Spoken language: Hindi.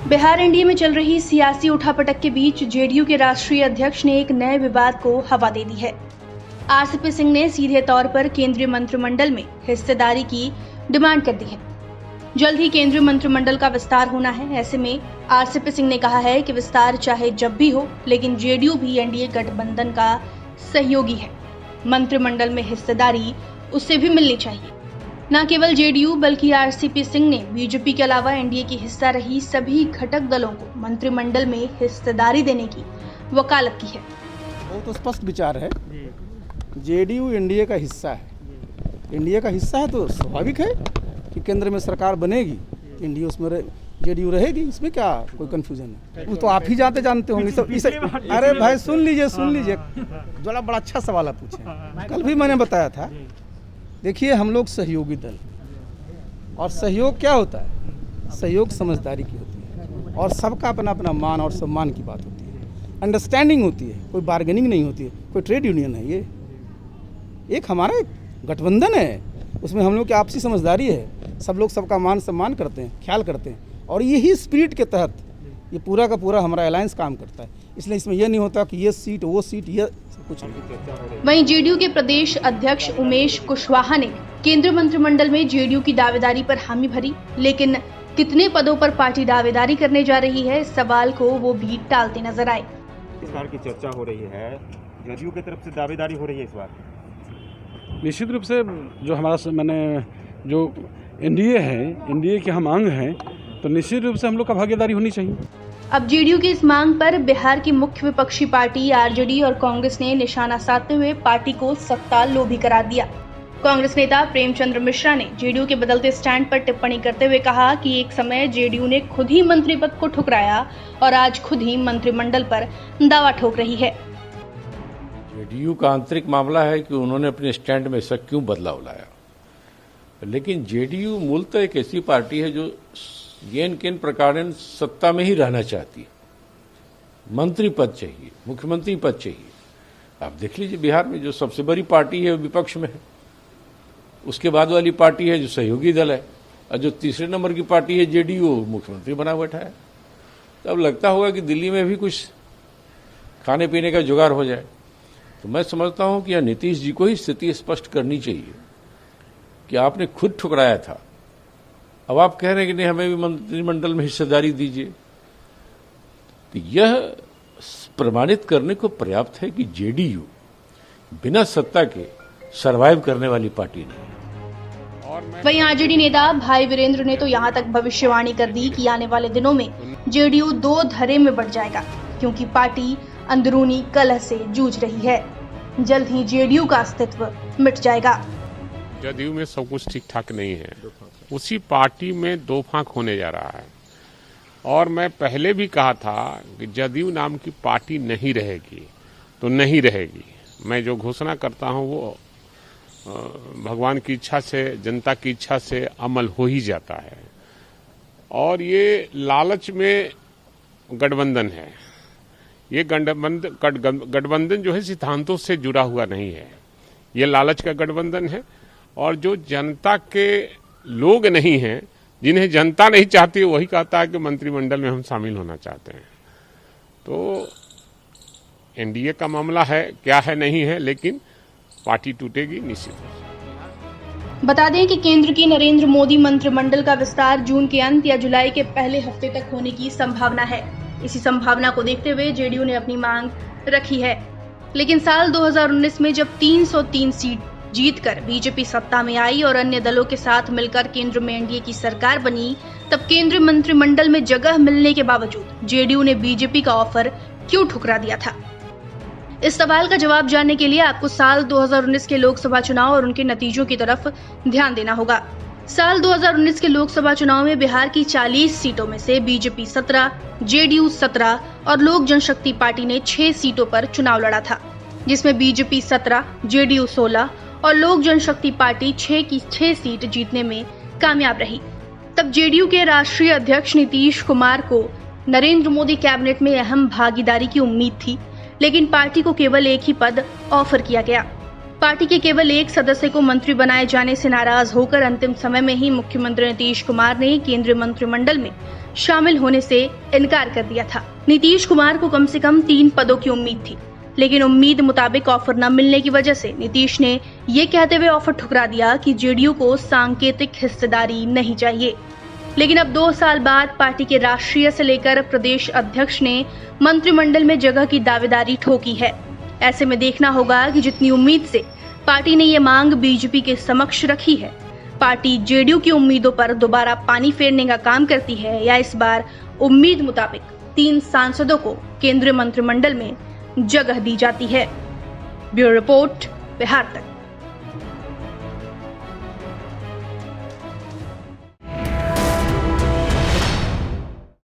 बिहार एनडीए में चल रही सियासी उठापटक के बीच जेडीयू के राष्ट्रीय अध्यक्ष ने एक नए विवाद को हवा दे दी है। आरसीपी सिंह ने सीधे तौर पर केंद्रीय मंत्रिमंडल में हिस्सेदारी की डिमांड कर दी है। जल्द ही केंद्रीय मंत्रिमंडल का विस्तार होना है। ऐसे में आरसीपी सिंह ने कहा है कि विस्तार चाहे जब भी हो, लेकिन जेडीयू भी एनडीए गठबंधन का सहयोगी है। मंत्रिमंडल में हिस्सेदारी उससे भी मिलनी चाहिए। न केवल जेडीयू बल्कि आरसीपी सिंह ने बीजेपी के अलावा एनडीए की हिस्सा रही सभी घटक दलों को मंत्रिमंडल में हिस्सेदारी देने की वकालत की है। बहुत स्पष्ट विचार है। जेडीयू एनडीए का हिस्सा है। एनडीए का हिस्सा है तो स्वाभाविक है कि केंद्र में सरकार बनेगी, एनडीए उसमें जेडीयू रहेगी। इसमें क्या कोई कंफ्यूजन है? वो तो आप ही जानते होंगे सब। अरे भाई सुन लीजिए जोड़ा बड़ा अच्छा सवाल आप पूछे। कल भी मैंने बताया था, देखिए हम लोग सहयोगी दल, और सहयोग क्या होता है? सहयोग समझदारी की होती है और सबका अपना अपना मान और सम्मान की बात होती है, अंडरस्टैंडिंग होती है, कोई बार्गेनिंग नहीं होती है, कोई ट्रेड यूनियन है। ये एक हमारा गठबंधन है, उसमें हम लोग की आपसी समझदारी है। सब लोग सबका मान सम्मान करते हैं, ख्याल करते हैं, और यही स्पिरिट के तहत ये पूरा का पूरा हमारा अलायंस काम करता है। इसलिए इसमें यह नहीं होता कि ये सीट वो सीट, ये कुछ नहीं। वहीं जेडीयू के प्रदेश अध्यक्ष उमेश कुशवाहा ने केंद्रीय मंत्रिमंडल में जेडीयू की दावेदारी पर हामी भरी, लेकिन कितने पदों पर पार्टी दावेदारी करने जा रही है, इस सवाल को वो भी टालते नजर आए। इस बार की चर्चा हो रही है, जेडीयू की तरफ से दावेदारी हो रही है इस बार। निश्चित रूप से जो हमारा जो एनडीए है, एनडीए के हम अंग हैं, तो निश्चित रूप से हम लोग का भागीदारी होनी चाहिए। अब जेडीयू की इस मांग पर बिहार की मुख्य विपक्षी पार्टी आरजेडी और कांग्रेस ने निशाना साधते हुए पार्टी को सत्ता लोभी करार दिया। कांग्रेस नेता प्रेमचंद्र मिश्रा ने जेडीयू के बदलते स्टैंड पर टिप्पणी करते हुए कहा कि एक समय जेडीयू ने खुद ही मंत्री पद को ठुकराया और आज खुद ही मंत्रिमंडल पर दावा ठोक रही है। जेडीयू का आंतरिक मामला है कि उन्होंने अपने स्टैंड में ऐसा क्यों बदलाव लाया, लेकिन जेडीयू मूलतः एक ऐसी पार्टी है जो येन केन प्रकार सत्ता में ही रहना चाहती है। मंत्री पद चाहिए, मुख्यमंत्री पद चाहिए। आप देख लीजिए बिहार में जो सबसे बड़ी पार्टी है वो विपक्ष में है, उसके बाद वाली पार्टी है जो सहयोगी दल है, और जो तीसरे नंबर की पार्टी है जेडीयू, मुख्यमंत्री बना बैठा है। तो अब लगता होगा कि दिल्ली में भी कुछ खाने पीने का जुगाड़ हो जाए। तो मैं समझता हूं कि यह नीतीश जी को ही स्थिति स्पष्ट करनी चाहिए कि आपने खुद ठुकराया था, अब आप कह रहे हैं कि नहीं हमें भी मंत्रिमंडल में हिस्सेदारी दीजिए। तो यह प्रमाणित करने को पर्याप्त है कि जेडीयू बिना सत्ता के सरवाइव करने वाली पार्टी नहीं। वहीं आरजेडी नेता भाई वीरेंद्र ने तो यहां तक भविष्यवाणी कर दी कि आने वाले दिनों में जेडीयू दो धड़े में बढ़ जाएगा, क्योंकि पार्टी अंदरूनी कलह से जूझ रही है। जल्द ही जेडीयू का अस्तित्व मिट जाएगा। जदयू में सब कुछ ठीक ठाक नहीं है, उसी पार्टी में दो फांक होने जा रहा है। और मैं पहले भी कहा था कि जदयू नाम की पार्टी नहीं रहेगी तो नहीं रहेगी। मैं जो घोषणा करता हूं वो भगवान की इच्छा से, जनता की इच्छा से अमल हो ही जाता है। और ये लालच में गठबंधन है। ये गठबंधन जो है सिद्धांतों से जुड़ा हुआ नहीं है, ये लालच का गठबंधन है। और जो जनता के लोग नहीं हैं, जिन्हें जनता नहीं चाहती, वही कहता है कि मंत्रिमंडल में हम शामिल होना चाहते हैं। तो एनडीए का मामला है, क्या है नहीं है, लेकिन पार्टी टूटेगी निश्चित। बता दें कि केंद्र की नरेंद्र मोदी मंत्रिमंडल का विस्तार जून के अंत या जुलाई के पहले हफ्ते तक होने की संभावना है। इसी संभावना को देखते हुए जेडीयू ने अपनी मांग रखी है। लेकिन साल 2019 में जब 303 सीट जीतकर बीजेपी सत्ता में आई और अन्य दलों के साथ मिलकर केंद्र में एनडीए की सरकार बनी, तब केंद्रीय मंत्रिमंडल में जगह मिलने के बावजूद जेडीयू ने बीजेपी का ऑफर क्यों ठुकरा दिया था? इस सवाल का जवाब जानने के लिए आपको साल 2019 के लोकसभा चुनाव और उनके नतीजों की तरफ ध्यान देना होगा। साल 2019 के लोकसभा चुनाव में बिहार की 40 सीटों में से बीजेपी 17, जेडीयू 17 और लोक जनशक्ति पार्टी ने 6 सीटों पर चुनाव लड़ा था, जिसमें बीजेपी 17, जेडीयू 16 और लोक जनशक्ति पार्टी 6 की 6 सीट जीतने में कामयाब रही। तब जेडीयू के राष्ट्रीय अध्यक्ष नीतीश कुमार को नरेंद्र मोदी कैबिनेट में अहम भागीदारी की उम्मीद थी, लेकिन पार्टी को केवल एक ही पद ऑफर किया गया। पार्टी के केवल एक सदस्य को मंत्री बनाए जाने से नाराज होकर अंतिम समय में ही मुख्यमंत्री नीतीश कुमार ने केंद्रीय मंत्रिमंडल में शामिल होने से इनकार कर दिया था। नीतीश कुमार को कम से कम 3 पदों की उम्मीद थी, लेकिन उम्मीद मुताबिक ऑफर न मिलने की वजह से नीतीश ने ये कहते हुए ऑफर ठुकरा दिया कि जेडीयू को सांकेतिक हिस्सेदारी नहीं चाहिए। लेकिन अब 2 साल बाद पार्टी के राष्ट्रीय से लेकर प्रदेश अध्यक्ष ने मंत्रिमंडल में जगह की दावेदारी ठोकी है। ऐसे में देखना होगा कि जितनी उम्मीद से पार्टी ने ये मांग बीजेपी के समक्ष रखी है, पार्टी जेडीयू की उम्मीदों पर दोबारा पानी फेरने का काम करती है या इस बार उम्मीद मुताबिक 3 सांसदों को केंद्रीय मंत्रिमंडल में जगह दी जाती है। ब्यूरो रिपोर्ट, बिहार तक।